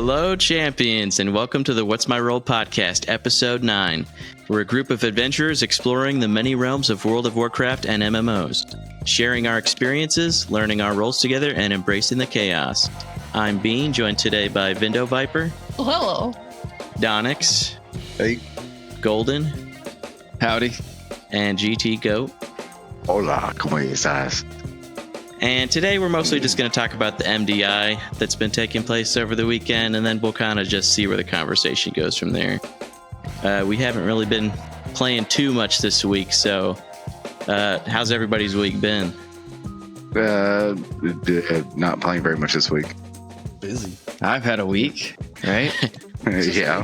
Hello, champions, and welcome to the What's My Role podcast, episode 9. We're a group of adventurers exploring the many realms of World of Warcraft and MMOs, sharing our experiences, learning our roles together, and embracing the chaos. I'm Bean, joined today by VindowViper. Hello. Donnix. Hey. Golden. Howdy. And GT Goat. Hola, ¿cómo estás? And today we're mostly just going to talk about the MDI that's been taking place over the weekend, and then we'll kind of just see where the conversation goes from there. We haven't really been playing too much this week, so how's everybody's week been? Not playing very much this week. Busy. I've had a week, right? Yeah.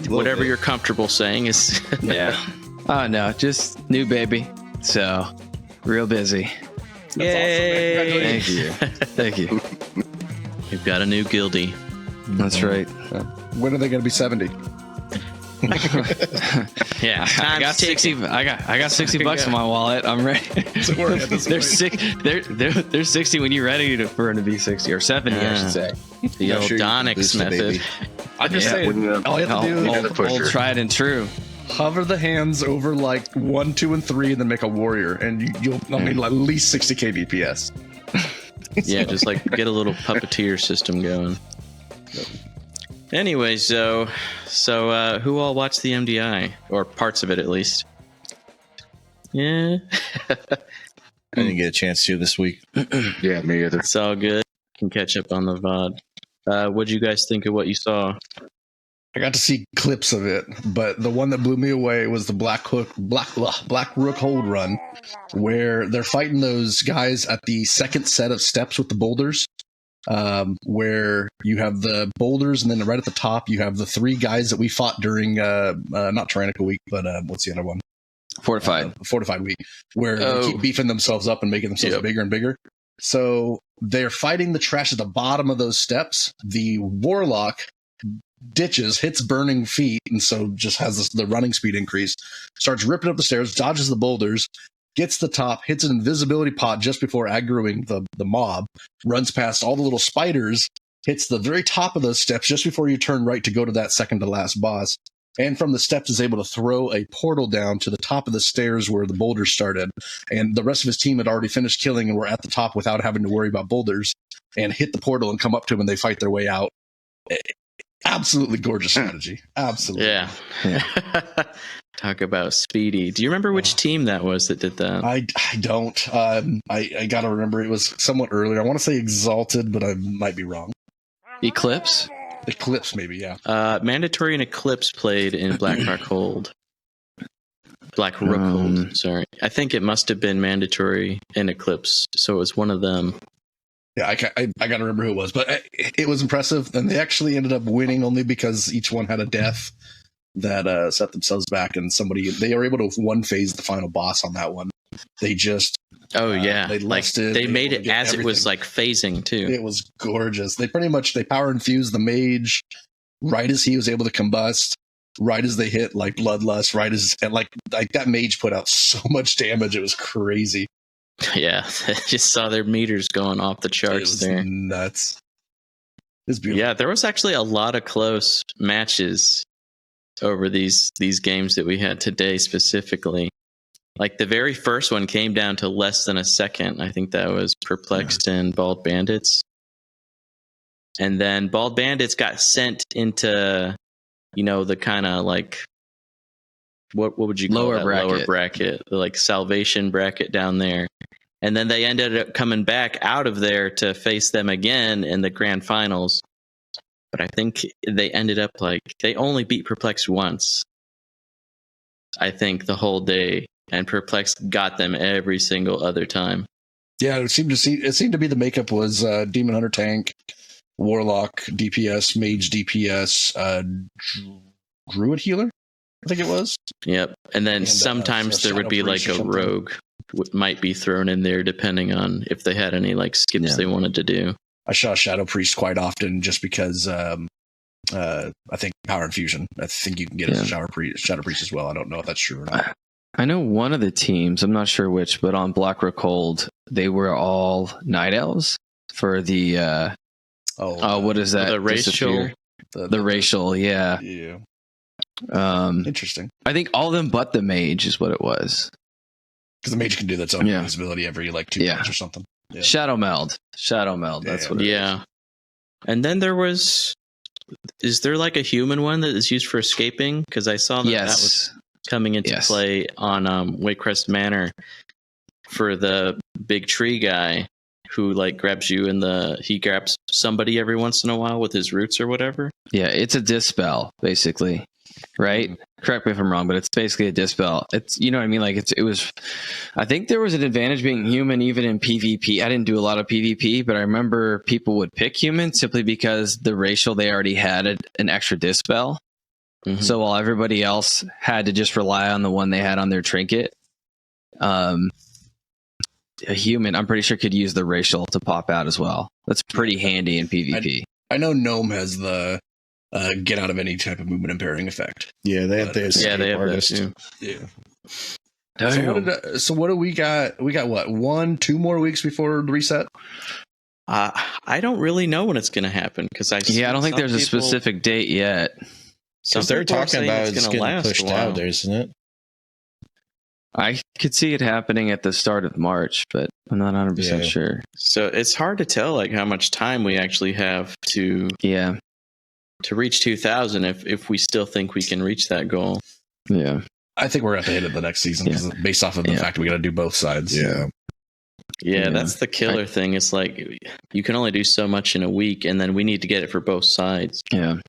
Whatever you're comfortable saying is... Yeah. Oh, no, just new baby. So, real busy. That's Yay! Awesome, Thank you. We've got a new guildie. That's right. When are they going to be 70? Yeah, I got 60. I got $60 in my wallet. I'm ready. They're 60 when you're ready for them to be 60 or 70, I should say. The old Donnix method. I'm just saying, all you have to do old tried and true. Hover the hands over like 1, 2, and 3, and then make a warrior, and you'll need at least 60k DPS. Yeah, just like get a little puppeteer system going. Anyway, so who all watched the MDI, or parts of it at least? Yeah, I didn't get a chance to this week. Yeah, me either. It's all good. Can catch up on the VOD. What'd you guys think of what you saw? I got to see clips of it, but the one that blew me away was the Black Rook hold run, where they're fighting those guys at the second set of steps with the boulders, where you have the boulders, and then right at the top you have the 3 guys that we fought during not Tyrannical Week, but what's the other one? Fortified Week, where they keep beefing themselves up and making themselves bigger and bigger. So they're fighting the trash at the bottom of those steps. The Warlock ditches, hits burning feet, and so just has the running speed increase, starts ripping up the stairs, dodges the boulders, gets the top, hits an invisibility pot just before aggroing the mob, runs past all the little spiders, hits the very top of those steps just before you turn right to go to that second to last boss, and from the steps is able to throw a portal down to the top of the stairs where the boulders started, and the rest of his team had already finished killing and were at the top without having to worry about boulders, and hit the portal and come up to him and they fight their way out. Absolutely gorgeous strategy. Absolutely. Yeah. Talk about speedy. Do you remember which team that was that did that? I don't. I got to remember it was somewhat earlier. I want to say Exalted, but I might be wrong. Eclipse, maybe, yeah. Mandatory and Eclipse played in Black Rook Hold. Black Rook Hold, sorry. I think it must have been Mandatory and Eclipse, so it was one of them. Yeah, I got to remember who it was, but it was impressive. And they actually ended up winning only because each one had a death that set themselves back, and they were able to one-phase the final boss on that one. They just... they lusted. They made it as everything. It was like phasing, too. It was gorgeous. They power infused the mage right as he was able to combust, right as they hit like Bloodlust, and that mage put out so much damage, it was crazy. Yeah, I just saw their meters going off the charts there. Nuts. It's beautiful. Yeah, there was actually a lot of close matches over these games that we had today specifically. Like the very first one came down to less than a second. I think that was Perplexed and Bald Bandits. And then Bald Bandits got sent into, the kind of like, what would you call that? Lower bracket, like salvation bracket down there. And then they ended up coming back out of there to face them again in the grand finals. But I think they ended up they only beat Perplexed once, I think, the whole day. And Perplexed got them every single other time. Yeah, it seemed to be the makeup was Demon Hunter tank, Warlock DPS, Mage DPS, Druid healer, I think it was. Yep. And then sometimes there would be like a rogue might be thrown in there depending on if they had any skips they wanted to do. I saw Shadow Priest quite often just because I think Power Infusion. I think you can get a Shadow Priest as well. I don't know if that's true or not. I know one of the teams, I'm not sure which, but on Black Rook Hold, they were all Night Elves for the Oh, what is that? The racial. Disappear? The racial, yeah. Yeah. Um, Interesting. I think all of them but the mage is what it was. Because the mage can do its own Yeah. invisibility every like 2 minutes or something. Yeah. Shadow meld. That's what it is. Yeah. And then there was. Is there like a human one that is used for escaping? Because I saw that that was coming into play on Wakecrest Manor for the big tree guy who like grabs you he grabs somebody every once in a while with his roots or whatever. Yeah, it's a dispel basically, right? Correct me if I'm wrong, but it's basically a dispel. It's, you know what I mean? Like it was, I think there was an advantage being human even in PvP. I didn't do a lot of PvP, but I remember people would pick human simply because the racial they already had an extra dispel. Mm-hmm. So while everybody else had to just rely on the one they had on their trinket, a human, I'm pretty sure, could use the racial to pop out as well. That's pretty handy in PvP. I know Gnome has the get out of any type of movement impairing effect. Yeah, they have the escape artist. That too. Yeah. So what do we got? We got what? 1-2 more weeks before the reset? I don't really know when it's going to happen because I don't think there's a specific date yet. Because they're talking about it's getting pushed out there, isn't it? I could see it happening at the start of March, but I'm not 100% sure. So it's hard to tell like how much time we actually have to reach 2,000 if we still think we can reach that goal. Yeah. I think we're going to have to hit it the next season based off of the fact we got to do both sides. Yeah, that's the killer thing. It's like you can only do so much in a week, and then we need to get it for both sides. Yeah.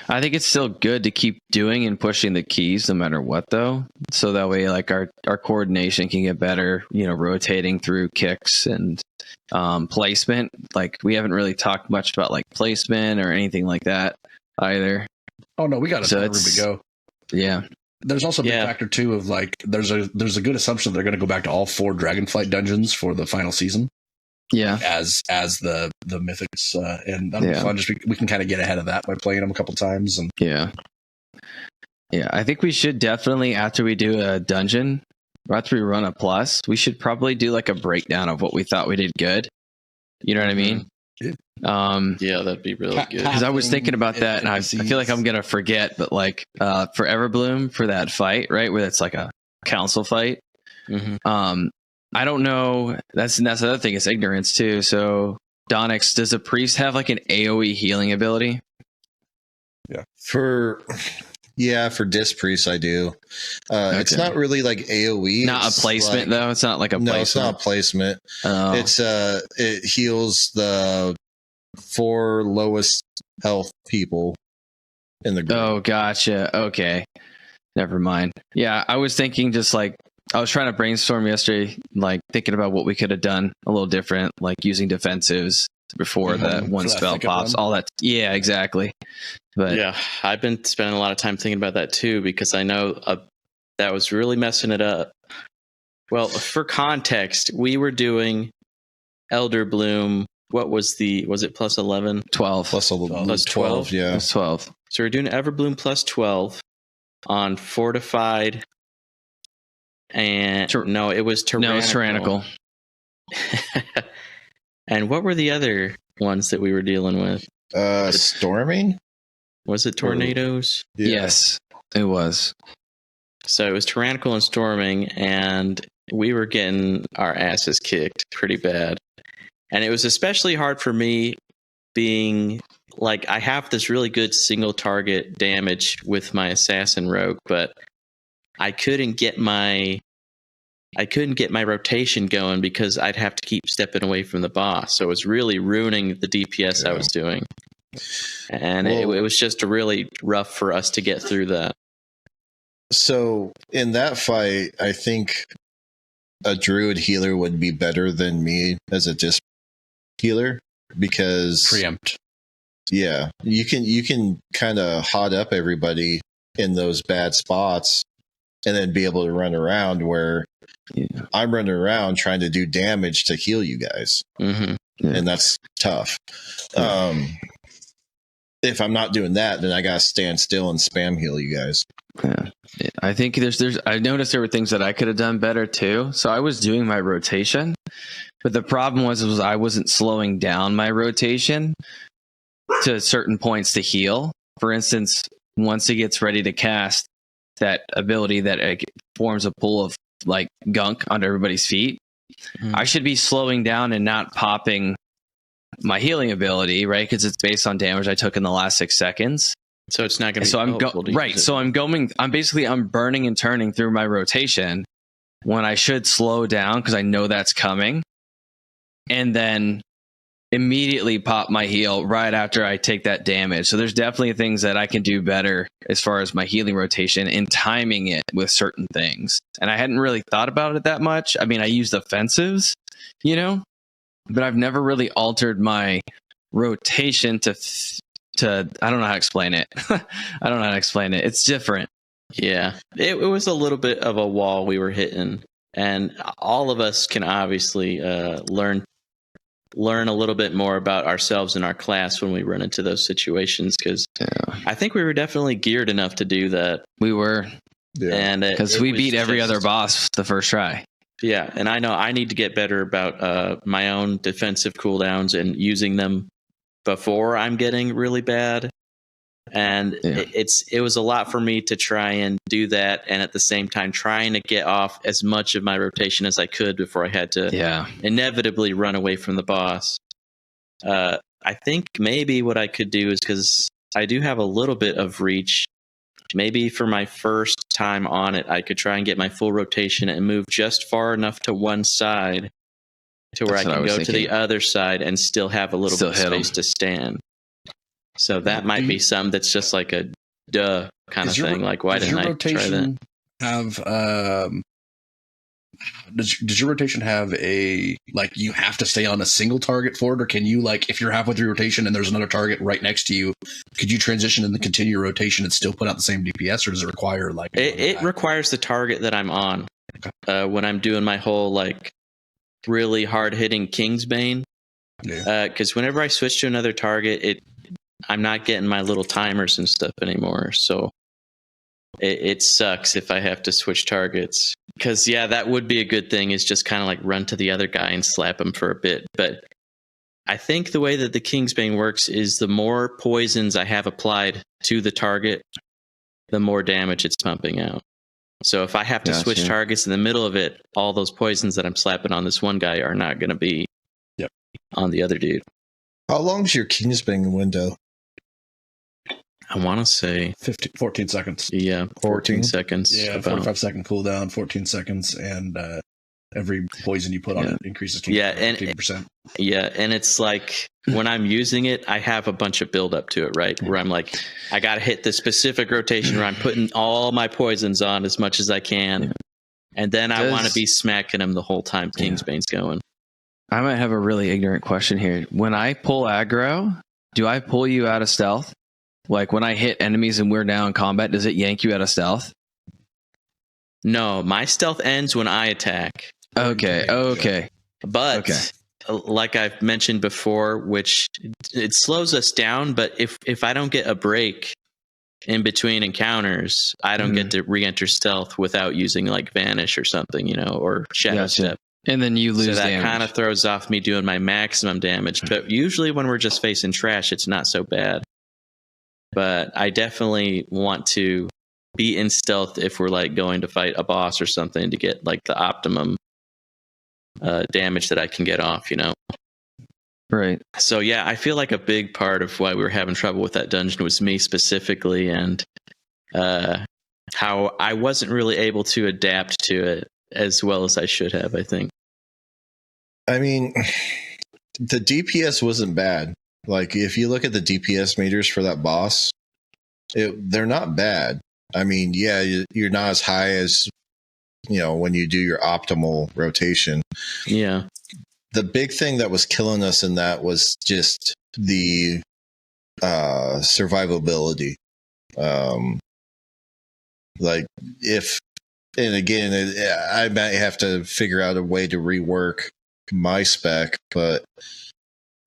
I think it's still good to keep doing and pushing the keys no matter what, though. So that way, like, our coordination can get better, rotating through kicks and placement. Like, we haven't really talked much about, like, placement or anything like that either. Oh, no, we got a room to go. Yeah. There's also a big factor too of like there's a good assumption they're going to go back to all 4 Dragonflight dungeons for the final season. Yeah, as the mythics and that'll be fun. Just we can kind of get ahead of that by playing them a couple times and I think we should definitely after we do a dungeon or after we run a plus, we should probably do like a breakdown of what we thought we did good. You know what I mean? Yeah, that'd be really good. Because I was thinking about that, and I feel like I'm gonna forget. But like for Everbloom for that fight, right, where it's like a council fight. Mm-hmm. I don't know. That's the other thing. It's ignorance too. So Donnix, does a priest have like an AOE healing ability? Yeah. For Disc Priest, I do. It's not really like AOE. Not a placement, though? It's not like a placement? No, it's not a placement. Oh. It heals the 4 lowest health people in the group. Oh, gotcha. Okay. Never mind. Yeah, I was thinking just like, I was trying to brainstorm yesterday, like thinking about what we could have done a little different, like using defensives before that one spell pops, all that. Yeah, exactly. But yeah, I've been spending a lot of time thinking about that too, because I know that was really messing it up. Well, for context, we were doing Elder Bloom. What was it plus 11? 12. Plus 12, yeah. Plus 12. So we're doing Everbloom plus 12 on Fortified. And no, it was Tyrannical. No, it's Tyrannical. And what were the other ones that we were dealing with? Storming? Was it tornadoes? Yeah. Yes, it was. So it was Tyrannical and Storming, and we were getting our asses kicked pretty bad. And it was especially hard for me being like, I have this really good single target damage with my Assassin Rogue, but I couldn't get my rotation going because I'd have to keep stepping away from the boss. So it was really ruining the DPS I was doing. And it was just really rough for us to get through that. So in that fight, I think a druid healer would be better than me as a disc healer because preempt. Yeah, you can kind of hot up everybody in those bad spots and then be able to run around where I'm running around trying to do damage to heal you guys. Mm-hmm. Yeah. And that's tough. If I'm not doing that, then I gotta stand still and spam heal you guys. Yeah, I think I noticed there were things that I could have done better too. So I was doing my rotation, but the problem was I wasn't slowing down my rotation. to certain points to heal. For instance, once it gets ready to cast that ability that forms a pool of like gunk under everybody's feet, I should be slowing down and not popping my healing ability, right? Because it's based on damage I took in the last 6 seconds. So it's not going to be so I'm helpful to right. use it. So I'm burning and turning through my rotation when I should slow down because I know that's coming, and then immediately pop my heal right after I take that damage. So there's definitely things that I can do better as far as my healing rotation and timing it with certain things. And I hadn't really thought about it that much. I mean, I used offensives, but I've never really altered my rotation to I don't know how to explain it. It's different. Yeah, it was a little bit of a wall we were hitting, and all of us can obviously learn a little bit more about ourselves and our class when we run into those situations, because I think we were definitely geared enough to do that. We were, and because we beat every other boss the first try. Yeah, and I know I need to get better about my own defensive cooldowns and using them before I'm getting really bad. And it was a lot for me to try and do that, and at the same time trying to get off as much of my rotation as I could before I had to inevitably run away from the boss. I think maybe what I could do is, because I do have a little bit of reach, maybe for my first time on it, I could try and get my full rotation and move just far enough to one side to where I can go to the other side and still have a little bit of space to stand. So that might be some that's just like a duh kind of thing. Like, why didn't I try that? Does your rotation have a, like, you have to stay on a single target for it, or can you, like, if you're halfway through your rotation and there's another target right next to you, could you transition and then continue your rotation and still put out the same DPS, or does it require like it requires the target that I'm on? When I'm doing my whole like really hard hitting Kingsbane, because whenever I switch to another target, I'm not getting my little timers and stuff anymore. So it sucks if I have to switch targets. Because, that would be a good thing, is just kind of like run to the other guy and slap him for a bit. But I think the way that the Kingsbane works is the more poisons I have applied to the target, the more damage it's pumping out. So if I have to switch targets in the middle of it, all those poisons that I'm slapping on this one guy are not going to be on the other dude. How long is your Kingsbane window? I want to say 14 seconds. Yeah, 14 seconds. Yeah, 45-second cooldown, 14 seconds, and every poison you put on it increases 15%. Yeah, and it's like when I'm using it, I have a bunch of build up to it, right? Where I'm like, I got to hit the specific rotation where I'm putting all my poisons on as much as I can, and then I want to be smacking him the whole time Kingsbane's going. I might have a really ignorant question here. When I pull aggro, do I pull you out of stealth? Like when I hit enemies and we're now in combat, does it yank you out of stealth? No, my stealth ends when I attack. Okay. But like I've mentioned before, which it slows us down, but if I don't get a break in between encounters, I don't get to re-enter stealth without using like Vanish or something, or Shadow Step. And then you lose damage. So that kind of throws off me doing my maximum damage. But usually when we're just facing trash, it's not so bad. But I definitely want to be in stealth if we're like going to fight a boss or something to get like the optimum damage that I can get off, Right. So I feel like a big part of why we were having trouble with that dungeon was me specifically, and how I wasn't really able to adapt to it as well as I should have, I think. I mean, the DPS wasn't bad. Like, if you look at the DPS meters for that boss, they're not bad. I mean, you're not as high as, when you do your optimal rotation. Yeah. The big thing that was killing us in that was just the survivability. And again, I might have to figure out a way to rework my spec, but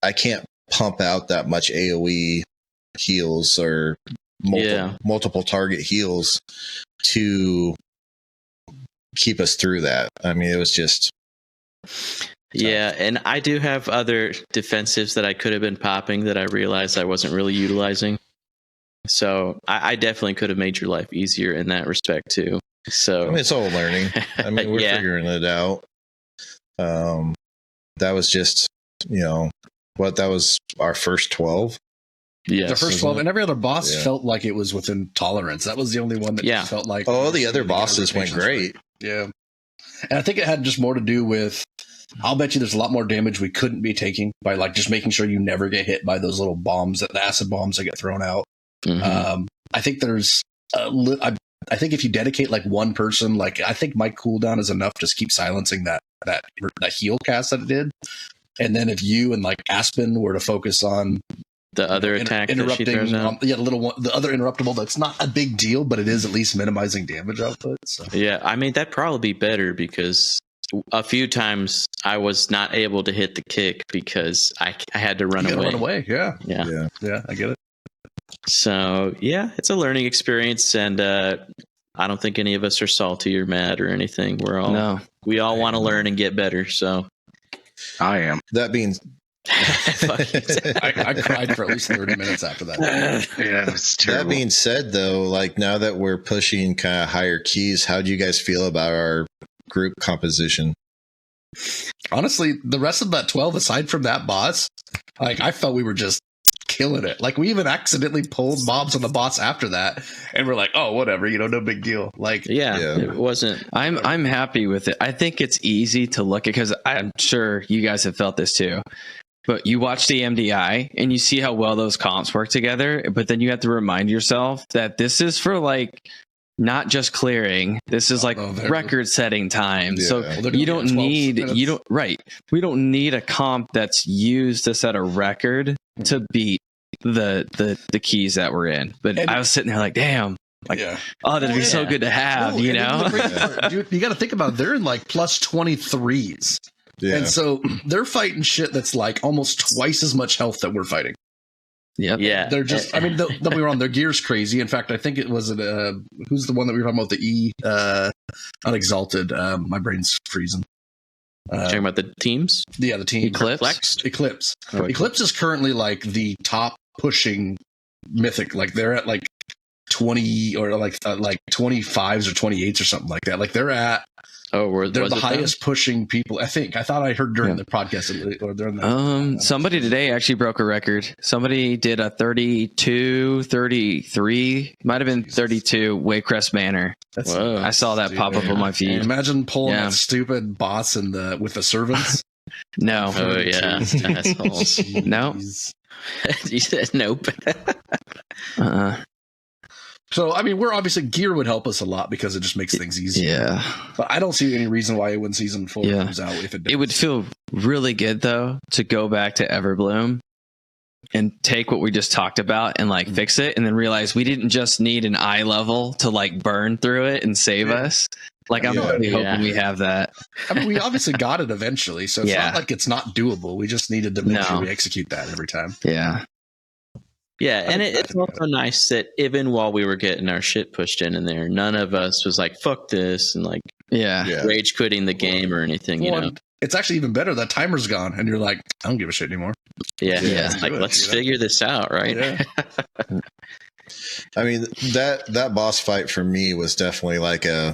I can't pump out that much AoE heals or multiple target heals to keep us through that. I mean, it was just Yeah, and I do have other defensives that I could have been popping that I realized I wasn't really utilizing. So I definitely could have made your life easier in that respect too. So I mean, it's all learning. I mean, we're Yeah. figuring it out. That was just, that was our first 12. yes. The first 12, and every other boss Yeah. felt like it was within tolerance. That was the only one that just felt like. Oh, the other bosses went great. Yeah. And I think it had just more to do with, I'll bet you there's a lot more damage we couldn't be taking by like just making sure you never get hit by those little bombs, the acid bombs that get thrown out. Mhm. I think there's I think if you dedicate like one person, like I think my cooldown is enough to just keep silencing that heal cast that it did. And then if you and like Aspen were to focus on The other attack that she interrupting, throws out. the little one, the other interruptible, that's not a big deal, but it is at least minimizing damage output. So Yeah, I mean that'd probably be better because a few times I was not able to hit the kick because I had to run you gotta away. run away. Yeah, Yeah. yeah, I get it. So yeah, it's a learning experience, and I don't think any of us are salty or mad or anything. We all want to learn and get better. So I am. That being, I cried for at least 30 minutes after that. Yeah, it's that terrible. being said, though, like now that we're pushing kind of higher keys, how do you guys feel about our group composition? Honestly, the rest of that 12, aside from that boss, like I felt we were just killing it. Like we even accidentally pulled mobs on the boss after that, and we're like, oh, whatever, no big deal. Like, yeah, Yeah. it wasn't. I'm happy with it. I think it's easy to look at because I'm sure you guys have felt this too. But you watch the MDI and you see how well those comps work together. But then you have to remind yourself that this is for like not just clearing. This is like Oh, they're- record-setting time. Yeah. So Well, they're you doing don't 12 need minutes. We don't need a comp that's used to set a record to beat the keys that we're in. But And- I was sitting there like, damn. Like, yeah. oh, that'd be so Yeah. good to have, No, you and then know? the crazy part, dude, you got to think about it, they're in like plus 23s. Yeah. And so they're fighting shit that's like almost twice as much health that we're fighting. Yep. Yeah, They're just, I mean, don't be wrong, their gear's crazy. In fact, I think it was, who's the one that we were talking about, the E, Unexalted. My brain's freezing. talking about the teams. Yeah, the team. Eclipse? Eclipse. Oh, Eclipse is currently like the top pushing mythic. Like they're at like 20 or like 25s or 28s or something like that. Like they're Oh, they're was the it highest pushing people. I thought I heard during the podcast or during the Somebody today actually broke a record. Somebody did a 32, 33, might have been 32 Waycrest Manor. that's Whoa. I saw that pop up on my feed. imagine pulling Yeah. that stupid boss with the servants. No, Oh yeah, assholes. No. Jeez. You said nope. So I mean, we're obviously gear would help us a lot because it just makes things easier. yeah. But I don't see any reason why when season 4 Yeah. comes out, if it does. It would feel really good though to go back to Everbloom and take what we just talked about and like fix it, and then realize we didn't just need an eye level to like burn through it and save us. Like I'm really hoping we have that. I mean, we obviously got it eventually, so it's Yeah. not like it's not doable. We just needed to make No. sure we execute that every time. Yeah. Yeah, and it's also nice that even while we were getting our shit pushed in there, none of us was like "fuck this" and like Yeah. Yeah. rage quitting the game or anything. You Well, know? and it's actually even better. That timer's gone, and you're like, I don't give a shit anymore. Yeah, Yeah. It's like Do it, let's you know? figure this out, right? Yeah. I mean, that boss fight for me was definitely like a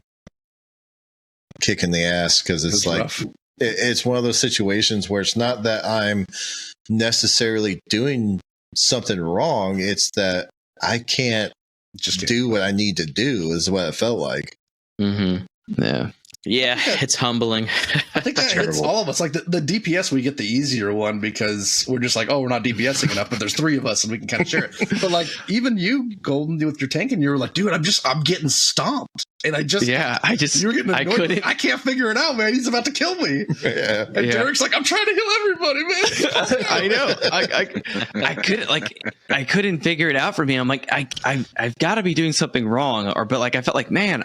kick in the ass because it's It's like rough. it's one of those situations where it's not that I'm necessarily doing something wrong. It's that I can't Just do what I need to do is what it felt like. Mm-hmm. Yeah. Yeah, it's humbling. I think that hits Terrible. all of us. Like the DPS, we get the easier one because we're just like, oh, we're not DPSing enough, but there's 3 of us and we can kind of share it. But like even you, Golden, with your tank, and you were like, dude, I'm getting stomped, and I just Yeah. you're getting I annoyed. couldn't. I can't figure it out, man. He's about to kill me. Yeah. And Yeah. Derek's like, I'm trying to heal everybody, man. I know. I couldn't I couldn't figure it out for me. I'm like, I've got to be doing something wrong, but like I felt like, man,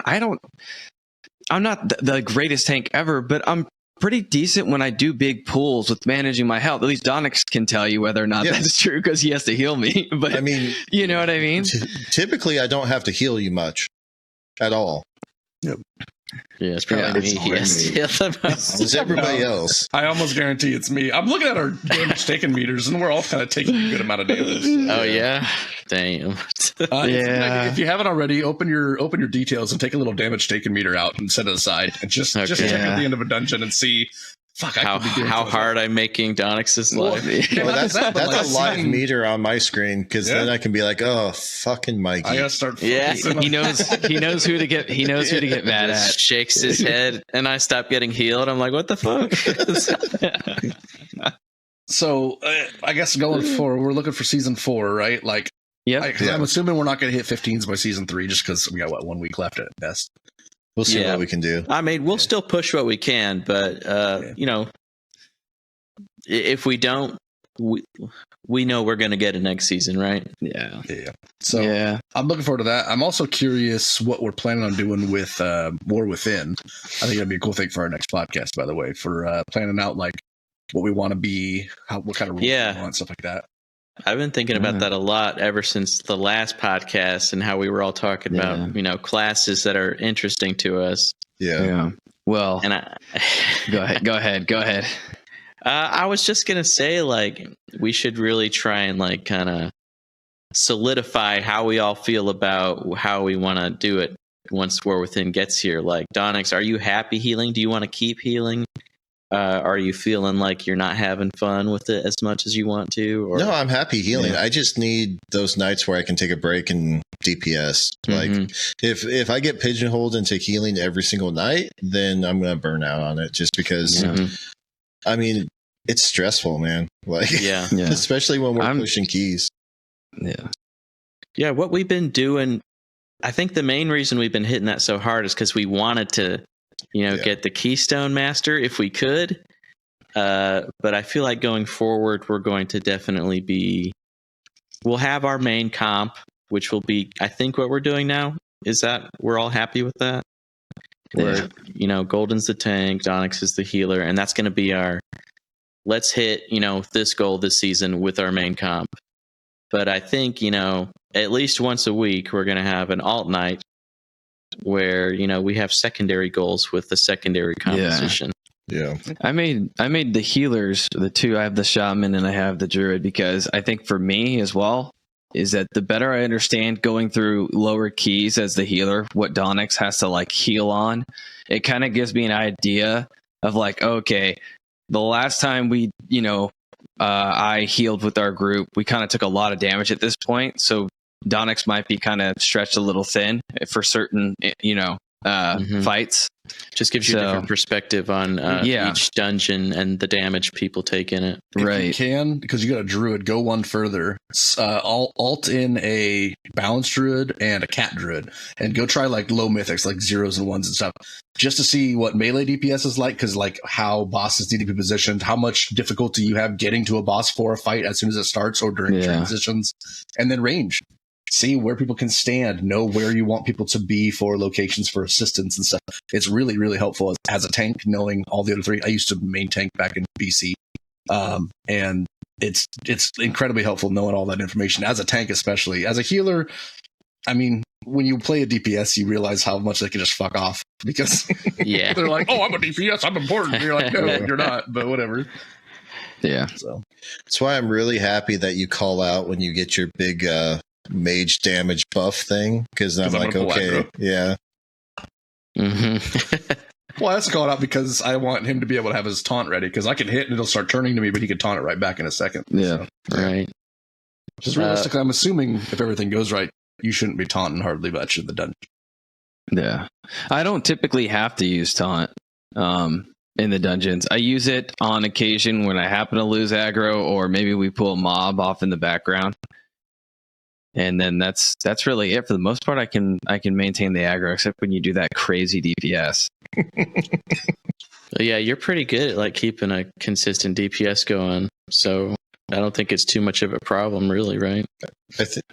I'm not the greatest tank ever, but I'm pretty decent when I do big pulls with managing my health. At least Donnix can tell you whether or not Yeah. that's true because he has to heal me. But I mean, you know what I mean? typically I don't have to heal you much at all. Yeah, it's probably me. He has to heal the most. It's everybody else. I almost guarantee it's me. I'm looking at our damage taken meters, and we're all kind of taking a good amount of damage. Oh yeah, damn. If you haven't already, open your details and take a little damage taken meter out and set it aside, and just check at the end of a dungeon and see. Fuck, how hard I'm making Donnix's life. Well, that's a live meter on my screen because then I can be like, oh, fucking Mikey. I gotta start. He knows who to get. He knows who to get mad at. Shakes his head, and I stop getting healed. I'm like, what the fuck? So I guess going forward, we're looking for season 4, right? Like, I'm assuming we're not going to hit 15s by season 3 just because we got 1 week left at best. We'll see what we can do. I mean, we'll still push what we can, but if we don't, we know we're going to get it next season, right? Yeah. So I'm looking forward to that. I'm also curious what we're planning on doing with War Within. I think that'd be a cool thing for our next podcast, by the way, for planning out like what we want to be, what kind of rules we want, stuff like that. I've been thinking about that a lot ever since the last podcast and how we were all talking about, classes that are interesting to us. Yeah. Well, and go ahead. I was just going to say, like, we should really try and, like, kind of solidify how we all feel about how we want to do it once War Within gets here. Like, Donnix, are you happy healing? Do you want to keep healing? Are you feeling like you're not having fun with it as much as you want to? Or? No, I'm happy healing. I just need those nights where I can take a break and DPS. Like if I get pigeonholed into healing every single night, then I'm going to burn out on it just because, I mean, it's stressful, man. Like, especially when we're pushing keys. Yeah. What we've been doing, I think the main reason we've been hitting that so hard is because we wanted to, get the Keystone Master if we could. But I feel like going forward, we're going to definitely we'll have our main comp, which will be, I think, what we're doing now. Is that we're all happy with that? Where, Golden's the tank, Donnix is the healer, and that's going to be our, let's hit, this goal this season with our main comp. But I think, at least once a week, we're going to have an alt night where, we have secondary goals with the secondary composition. Yeah. I made the healers, the two. I have the shaman and I have the druid because I think for me as well is that the better I understand going through lower keys as the healer, what Donnix has to like heal on, it kind of gives me an idea of like, okay, the last time we, I healed with our group, we kind of took a lot of damage at this point. So Donnix might be kind of stretched a little thin for certain, fights. Just gives you a different perspective on each dungeon and the damage people take in it. If you can, because you got a druid, go one further. Alt in a balanced druid and a cat druid, and go try like low mythics, like 0s and 1s and stuff, just to see what melee DPS is like, because like how bosses need to be positioned, how much difficulty you have getting to a boss for a fight as soon as it starts or during transitions, and then range. See where people can stand, know where you want people to be for locations for assistance and stuff. It's really, really helpful as a tank, knowing all the other three. I used to main tank back in BC, and it's incredibly helpful knowing all that information as a tank, especially as a healer. I mean, when you play a DPS, you realize how much they can just fuck off because they're like, "Oh, I'm a DPS, I'm important." And you're like, "No, you're not," but whatever. Yeah. So that's why I'm really happy that you call out when you get your big mage damage buff thing, because I'm like, okay, yeah. Well, I also call it out because I want him to be able to have his taunt ready, because I can hit and it'll start turning to me, but he can taunt it right back in a second. Yeah, so. Right. Just realistically, I'm assuming if everything goes right, you shouldn't be taunting hardly much in the dungeon. Yeah, I don't typically have to use taunt in the dungeons. I use it on occasion when I happen to lose aggro, or maybe we pull a mob off in the background. And then that's really it. For the most part, I can maintain the aggro, except when you do that crazy DPS. Yeah, you're pretty good at like keeping a consistent DPS going. So I don't think it's too much of a problem, really, right?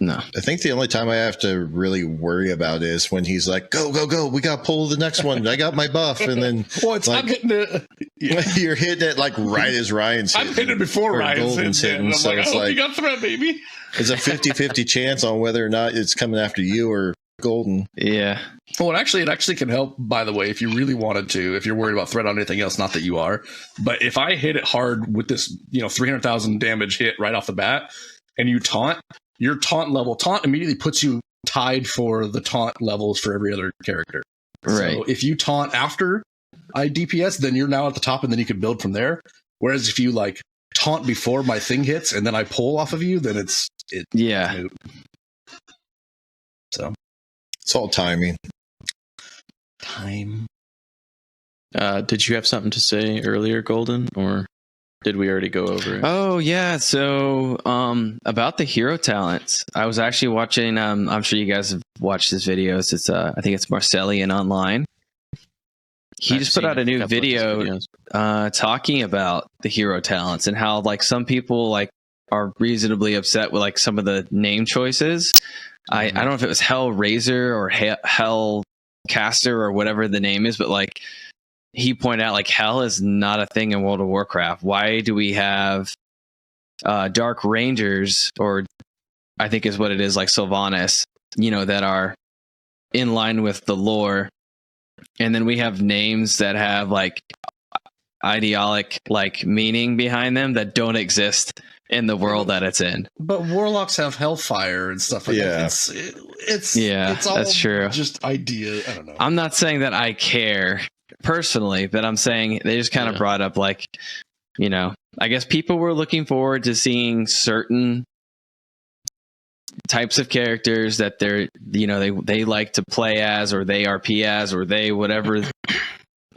No. I think the only time I have to really worry about is when he's like, "Go, go, go! We got to pull the next one. I got my buff." And then I'm hitting it. You're hitting it like right as Ryan's hitting. I'm hitting it before Ryan's hitting. So it's like, you got threat, baby. It's a 50-50 chance on whether or not it's coming after you or golden. Yeah. Well, it actually can help, by the way, if you really wanted to, if you're worried about threat on anything else, not that you are. But if I hit it hard with this, 300,000 damage hit right off the bat, and you taunt, your taunt immediately puts you tied for the taunt levels for every other character. Right. So if you taunt after I DPS, then you're now at the top, and then you can build from there. Whereas if you like taunt before my thing hits, and then I pull off of you, then it's Yeah. So It's all timing. time. Did you have something to say earlier, Golden, or did we already go over it? Oh yeah. So about the hero talents, I was actually watching. I'm sure you guys have watched his videos. It's I think it's Marcellian Online. He just put out a new video talking about the hero talents and how like some people like are reasonably upset with like some of the name choices. I don't know if it was Hellraiser or Hellcaster or whatever the name is, but like he pointed out like hell is not a thing in World of Warcraft. Why do we have Dark Rangers, or I think is what it is, like Sylvanas, that are in line with the lore, and then we have names that have like ideologic like meaning behind them that don't exist in the world that it's in. But warlocks have hellfire and stuff like Yeah. that. It's all that's true. Just idea. I don't know. I'm not saying that I care personally, but I'm saying they just kind of brought up like, I guess people were looking forward to seeing certain types of characters that they like to play as, or they RP as, or they whatever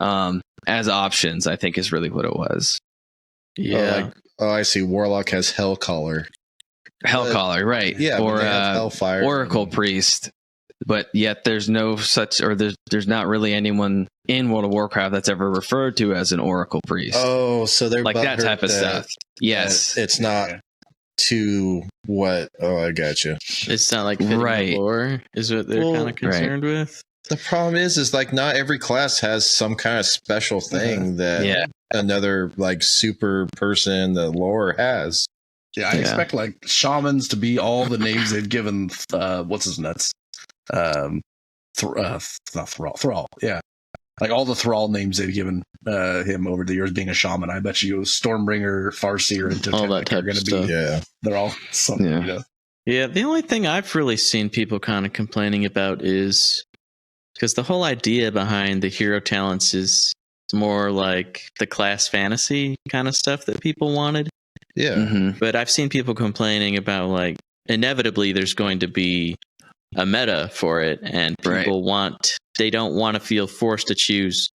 as options, I think is really what it was. Yeah. I see. Warlock has Hellcaller. Hellcaller, right? Yeah, or but they have Hellfire. Oracle Priest. But yet there's no such, or there's not really anyone in World of Warcraft that's ever referred to as an Oracle Priest. Oh, so they're like that type of stuff. Yes. It's not to what? Oh, I got you. It's not like fitting the lore is what they're kind of concerned with. The problem is like not every class has some kind of special thing that another like super person in the lore has. Yeah, I expect like shamans to be all the names they've given. What's his nuts? Not Thrall. Yeah, like all the Thrall names they've given him over the years being a shaman. I bet you Stormbringer, Farseer, and all that Totemic type are going of to stuff. be. Yeah, they're all something. Yeah, the only thing I've really seen people kind of complaining about is because the whole idea behind the hero talents is more like the class fantasy kind of stuff that people wanted. Yeah. Mm-hmm. But I've seen people complaining about like inevitably there's going to be a meta for it, and people they don't want to feel forced to choose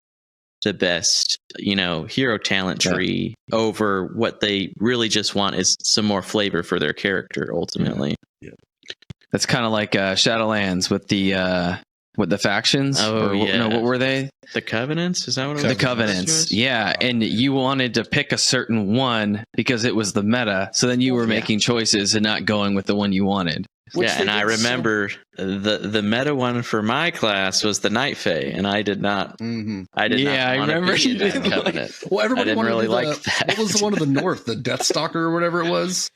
the best, hero talent tree over what they really just want is some more flavor for their character ultimately. Yeah. That's kind of like Shadowlands with the factions. Oh, yeah. What were they? The Covenants? Is that what it was? The Covenants. Yeah. And you wanted to pick a certain one because it was the meta. So then you were making choices and not going with the one you wanted. And I remember the meta one for my class was the Night Fae, and I did not. Mm-hmm. I did not. I remember you didn't Covenant. Well, everybody didn't really wanted like that. What was the one of the north? The Deathstalker or whatever it was.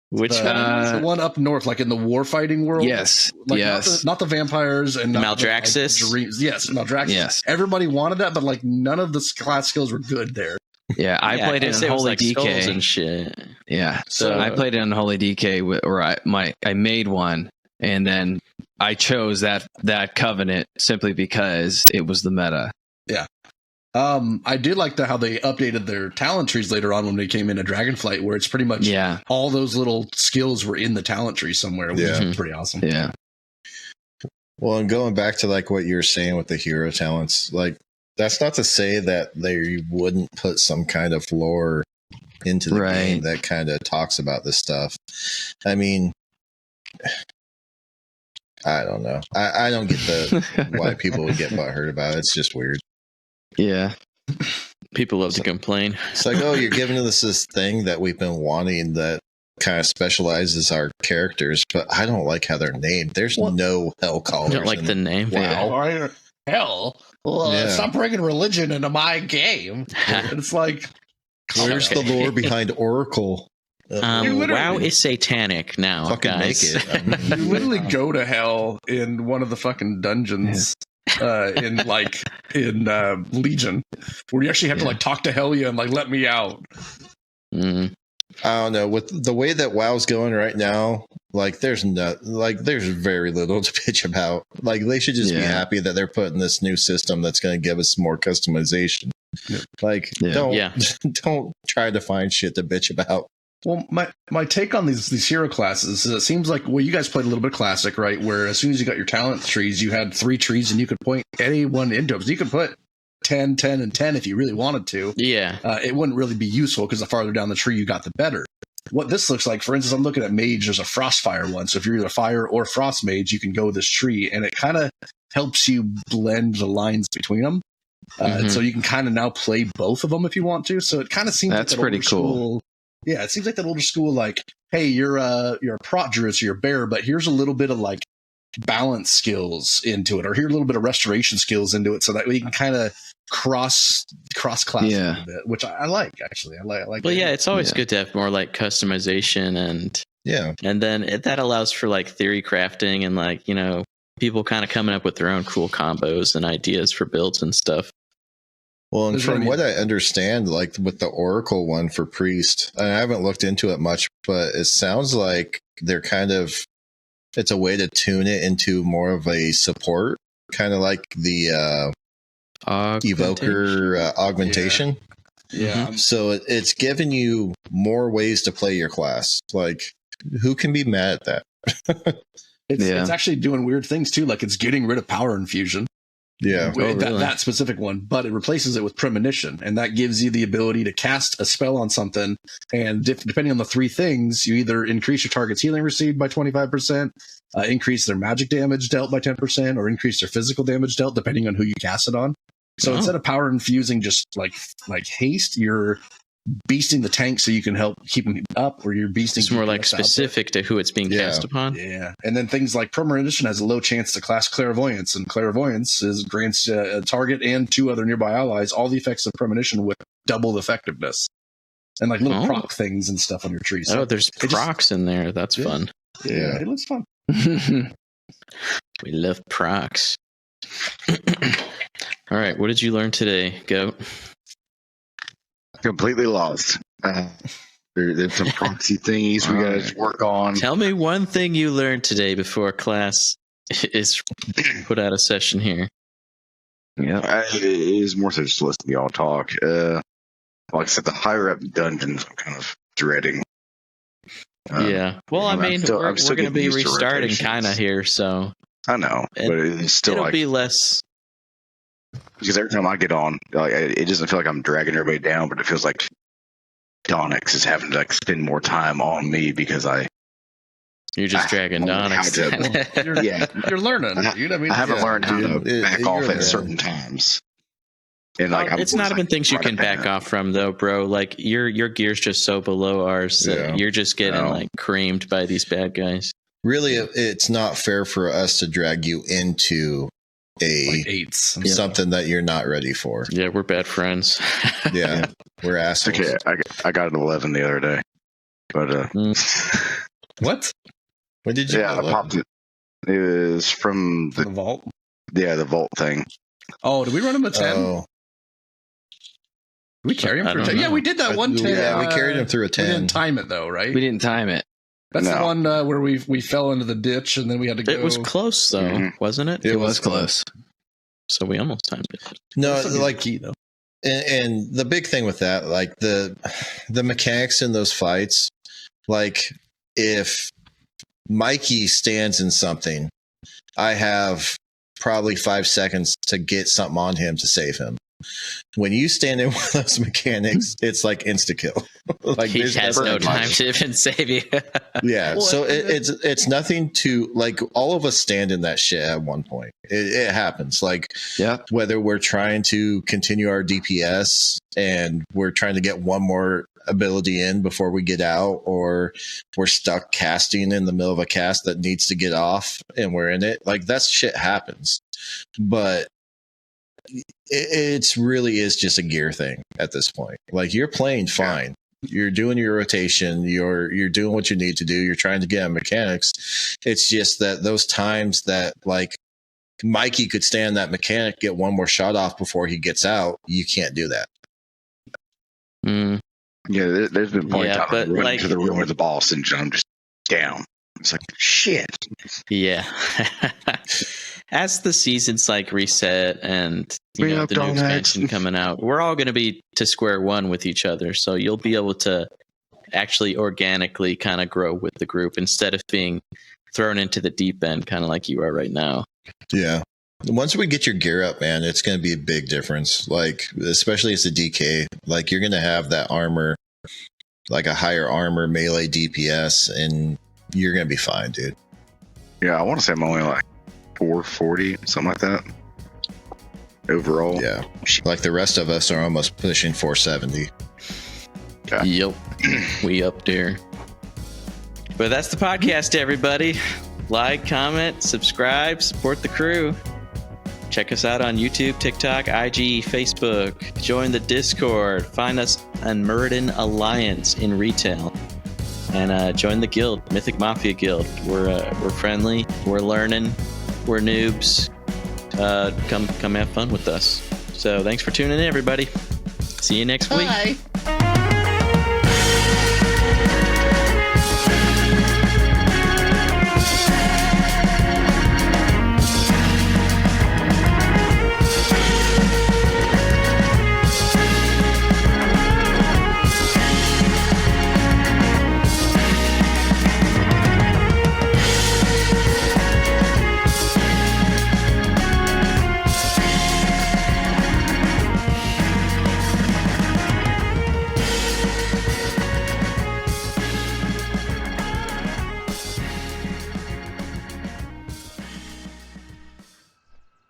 Which the one up north, like in the warfighting world? Yes. Like yes. Not the vampires and Maldraxxus? Yes, Maldraxxus. Yes. Everybody wanted that, but like none of the class skills were good there. Yeah, I played it in Holy DK and shit. Yeah, So I played it in Holy DK, I made one, and then I chose that Covenant simply because it was the meta. Yeah. I did like how they updated their talent trees later on when they came into Dragonflight, where it's pretty much all those little skills were in the talent tree somewhere, which is pretty awesome. Yeah. Well, and going back to like what you were saying with the hero talents, like that's not to say that they wouldn't put some kind of lore into the game that kind of talks about this stuff. I mean, I don't know. I don't get why people would get butthurt about it. It's just weird. Yeah. People love to complain. It's like, oh, you're giving us this thing that we've been wanting that kind of specializes our characters, but I don't like how they're named. There's no Hellcallers. I don't like the name. Wow. Hell. Stop bringing religion into my game. It's like, where's the lore behind Oracle? WoW is satanic now, Fucking guys. make it. You literally go to hell in one of the fucking dungeons in Legion, where you actually have to like talk to Hellia and like let me out. Mm. I don't know, with the way that WoW's going right now, like there's very little to bitch about. Like they should just be happy that they're putting this new system that's going to give us more customization. Like don't try to find shit to bitch about. Well, my take on these hero classes is it seems like, well, you guys played a little bit classic, right? Where as soon as you got your talent trees, you had 3 trees and you could point anyone into them. So you could put 10, 10, and 10 if you really wanted to. Yeah. It wouldn't really be useful because the farther down the tree you got, the better. What this looks like, for instance, I'm looking at mage, there's a frostfire one. So if you're either fire or frost mage, you can go this tree and it kind of helps you blend the lines between them. And so you can kind of now play both of them if you want to. So it kind of seems that's like pretty cool. Yeah, it seems like that older school, like, hey, you're a prot druid, so you're a bear, but here's a little bit of like balance skills into it, or here's a little bit of restoration skills into it, so that way you can kind of cross class a little bit, which I like actually. I like. Well, yeah, it's always good to have more like customization and then that allows for like theory crafting and like people kind of coming up with their own cool combos and ideas for builds and stuff. Well, and from what I understand, like with the Oracle one for Priest, I haven't looked into it much, but it sounds like they're it's a way to tune it into more of a support, kind of like the Evoker augmentation. Yeah. So it's giving you more ways to play your class. Like, who can be mad at that? It's actually doing weird things too, like it's getting rid of power infusion. Yeah, that specific one, but it replaces it with premonition, and that gives you the ability to cast a spell on something. And depending on the 3 things, you either increase your target's healing received by 25%, increase their magic damage dealt by 10%, or increase their physical damage dealt, depending on who you cast it on. So instead of power infusing just like haste, you're beasting the tank so you can help keep them up, or you're beasting. It's more like specific to who it's being cast upon. Yeah, and then things like premonition has a low chance to class clairvoyance, and clairvoyance grants a target and 2 other nearby allies all the effects of premonition with double effectiveness, and like little proc things and stuff on your tree. So there's procs in there. That's fun. Yeah, it looks fun. We love procs. All right, what did you learn today, Goat? Completely lost. There's some proxy thingies we got to work on. Tell me one thing you learned today before class is put out a session here. Yeah, it is more so just listening to y'all talk. Like I said, the higher up dungeons, I'm kind of dreading. Yeah. Well, I mean, we're going to be restarting kind of here, so. I know, but it's still it'll be less. Because every time I get on, it doesn't feel like I'm dragging everybody down, but it feels like Donnix is having to like spend more time on me because you're just dragging Donnix. You're learning. I haven't learned how to back off at certain times. And like, it's not even things you can back off from, though, bro. Like your gear's just so below ours that you're just getting like creamed by these bad guys. Really, it's not fair for us to drag you into something that you're not ready for. Yeah, we're bad friends. We're assholes. Okay, I got an 11 the other day, but what? When did you? Yeah, I popped it. It was from the vault. Yeah, the vault thing. Oh, did we run him a 10? Oh. Did we carry him for a 10? Yeah, we did that one 10. Yeah, we carried him through a 10. We didn't time it though, right? We didn't time it. That's the one where we fell into the ditch and then we had to go. It was close though, wasn't it? It was close. So we almost timed it. No, like key though. And the big thing with that, like the mechanics in those fights, like if Mikey stands in something, I have probably 5 seconds to get something on him to save him. When you stand in one of those mechanics, it's like insta kill. Like he has no time to even save you. Yeah, so it's nothing to like. All of us stand in that shit at one point. It happens. Like whether we're trying to continue our DPS and we're trying to get one more ability in before we get out, or we're stuck casting in the middle of a cast that needs to get off and we're in it. Like that shit happens, but it's really is just a gear thing at this point. Like you're playing fine. You're doing your rotation. You're doing what you need to do. You're trying to get on mechanics. It's just that those times that like Mikey could stand that mechanic, get one more shot off before he gets out. You can't do that. Yeah, there's been points Yeah, out but, running like- to the room with the boss and I'm just down. It's like shit. Yeah. As the seasons like reset and you Bring know up the new Donnix. expansion coming out, we're all going to be to square one with each other. So you'll be able to actually organically kind of grow with the group instead of being thrown into the deep end, kind of like you are right now. Yeah. Once we get your gear up, man, it's going to be a big difference. Like, especially as a DK, like you're going to have that armor, like a higher armor melee DPS, and you're going to be fine, dude. Yeah, I want to say I'm only like 440, something like that. Overall. Yeah. Like the rest of us are almost pushing 470. Yeah. Yep. We up there. But that's the podcast, everybody. Like, comment, subscribe, support the crew. Check us out on YouTube, TikTok, IG, Facebook. Join the Discord. Find us on Muradin Alliance in retail. And join the guild, Mythic Mafia Guild. We're friendly. We're learning. We're noobs. Come have fun with us. So thanks for tuning in, everybody. See you next week. Bye.